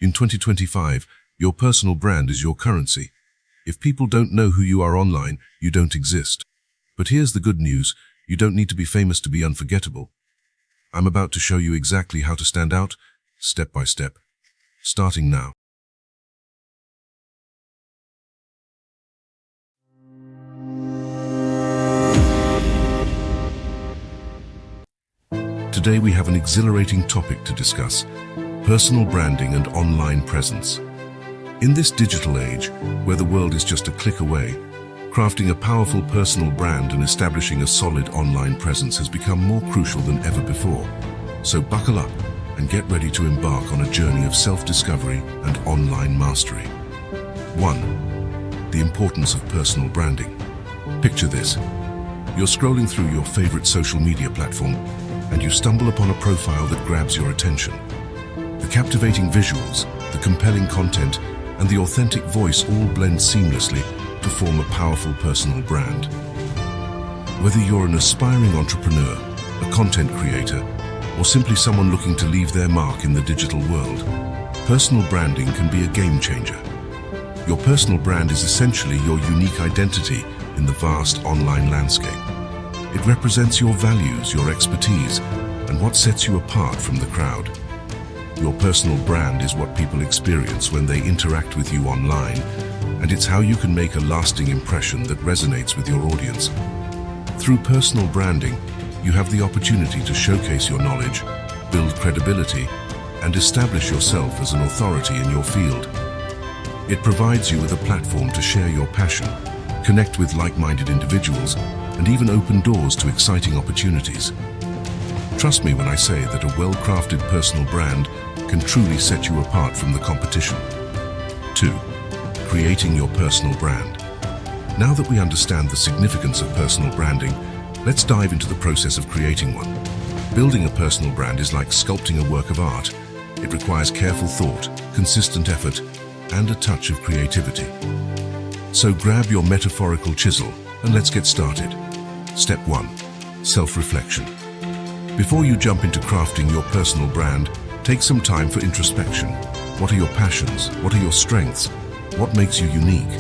In 2025, your personal brand is your currency. If people don't know who you are online, you don't exist. But here's the good news, you don't need to be famous to be unforgettable. I'm about to show you exactly how to stand out, step by step. Starting now. Today we have an exhilarating topic to discuss: personal branding and online presence. In this digital age, where the world is just a click away, crafting a powerful personal brand and establishing a solid online presence has become more crucial than ever before. So buckle up and get ready to embark on a journey of self-discovery and online mastery. 1. The importance of personal branding. Picture this. You're scrolling through your favorite social media platform and you stumble upon a profile that grabs your attention. The captivating visuals, the compelling content, and the authentic voice all blend seamlessly to form a powerful personal brand. Whether you're an aspiring entrepreneur, a content creator, or simply someone looking to leave their mark in the digital world, personal branding can be a game changer. Your personal brand is essentially your unique identity in the vast online landscape. It represents your values, your expertise, and what sets you apart from the crowd. Your personal brand is what people experience when they interact with you online, and it's how you can make a lasting impression that resonates with your audience. Through personal branding, you have the opportunity to showcase your knowledge, build credibility, and establish yourself as an authority in your field. It provides you with a platform to share your passion, connect with like-minded individuals, and even open doors to exciting opportunities. Trust me when I say that a well-crafted personal brand can truly set you apart from the competition. 2. Creating your personal brand. Now that we understand the significance of personal branding, let's dive into the process of creating one. Building a personal brand is like sculpting a work of art. It requires careful thought, consistent effort, and a touch of creativity. So grab your metaphorical chisel and let's get started. Step 1. Self-reflection. Before you jump into crafting your personal brand, take some time for introspection. What are your passions? What are your strengths? What makes you unique?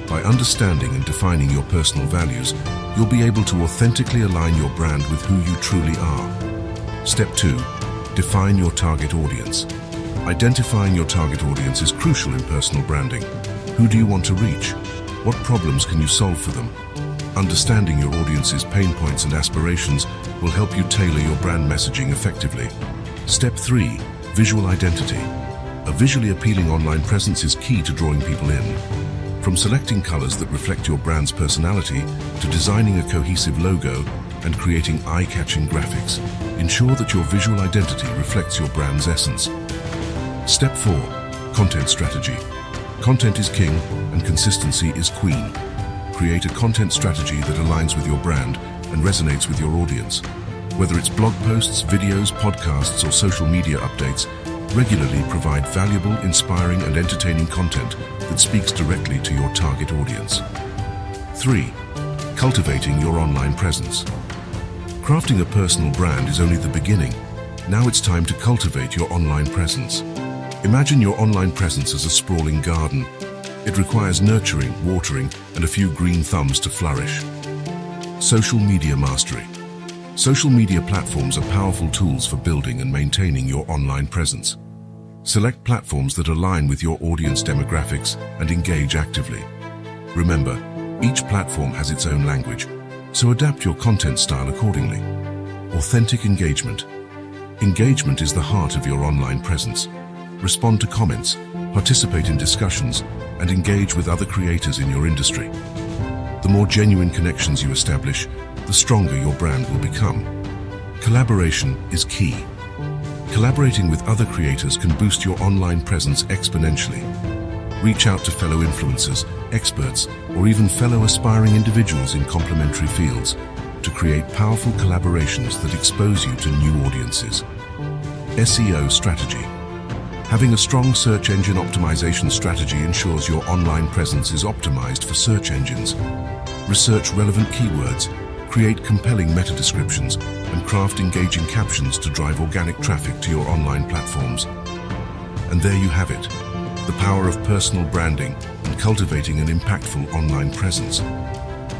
By understanding and defining your personal values, you'll be able to authentically align your brand with who you truly are. Step 2. Define your target audience. Identifying your target audience is crucial in personal branding. Who do you want to reach? What problems can you solve for them? Understanding your audience's pain points and aspirations will help you tailor your brand messaging effectively. Step 3. Visual identity. A visually appealing online presence is key to drawing people in. From selecting colors that reflect your brand's personality to designing a cohesive logo and creating eye-catching graphics, ensure that your visual identity reflects your brand's essence. Step 4. Content strategy. Content is king and consistency is queen. Create a content strategy that aligns with your brand and resonates with your audience. Whether it's blog posts, videos, podcasts, or social media updates, regularly provide valuable, inspiring, and entertaining content that speaks directly to your target audience. 3. Cultivating your online presence. Crafting a personal brand is only the beginning. Now it's time to cultivate your online presence. Imagine your online presence as a sprawling garden. It requires nurturing, watering, and a few green thumbs to flourish. Social media mastery. Social media platforms are powerful tools for building and maintaining your online presence. Select platforms that align with your audience demographics and engage actively. Remember, each platform has its own language, so adapt your content style accordingly. Authentic engagement. Engagement is the heart of your online presence. Respond to comments, participate in discussions, and engage with other creators in your industry. The more genuine connections you establish, the stronger your brand will become. Collaboration is key. Collaborating with other creators can boost your online presence exponentially. Reach out to fellow influencers, experts, or even fellow aspiring individuals in complementary fields to create powerful collaborations that expose you to new audiences. SEO strategy. Having a strong search engine optimization strategy ensures your online presence is optimized for search engines. Research relevant keywords, create compelling meta descriptions, and craft engaging captions to drive organic traffic to your online platforms. And there you have it, the power of personal branding and cultivating an impactful online presence.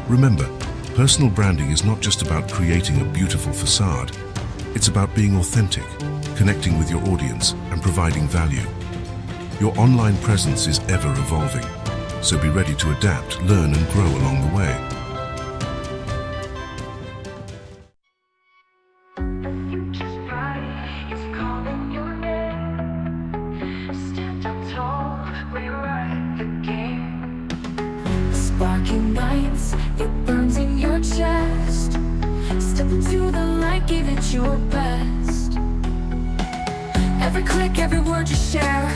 Remember, personal branding is not just about creating a beautiful facade. It's about being authentic, connecting with your audience, and providing value. Your online presence is ever evolving, so be ready to adapt, learn, and grow along the way. Sparking lights, it burns in your chest. Step into the light, give it your best. Every click, every word you share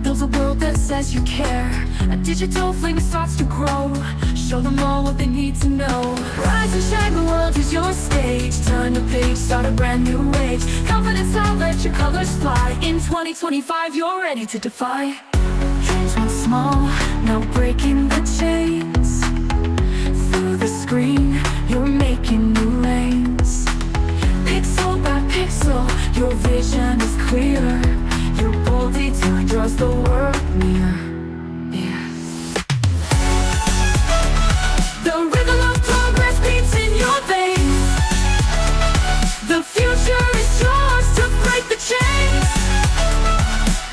builds a world that says you care. A digital flame starts to grow. Show them all what they need to know. Rise and shine, the world is your stage. Turn the page, start a brand new age. Confidence out, let your colors fly. In 2025, you're ready to defy. Dreams once small, now breaking the chains. Through the screen, you're making new lanes. Pixel by pixel, your vision is clear. Your bold detail draws the world near. Yeah. The rhythm of progress beats in your veins. The future is yours to break the chains.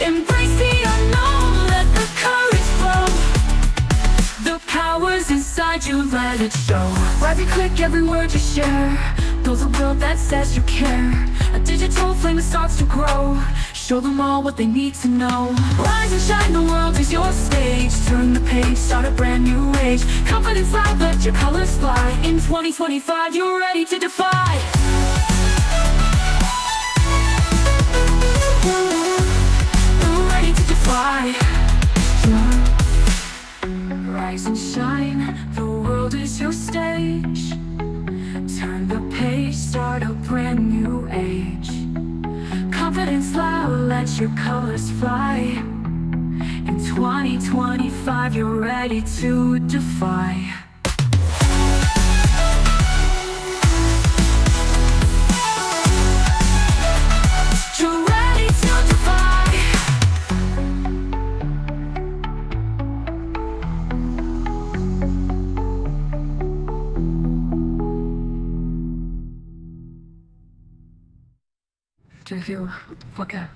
Embrace the unknown, let the courage flow. The power's inside you, let it show. Every click, every word you share builds a world that says you care. A digital flame that starts to grow. Show them all what they need to know. Rise and shine, the world is your stage. Turn the page, start a brand new age. Confidence loud, let your colors fly. In 2025, you're ready to defy. You're ready to defy. Rise and shine, the world is your stage. Turn the page, start a brand new age. Confidence loud, let your colors fly. In 2025, you're ready to defy. You're ready to defy. Do you feel okay?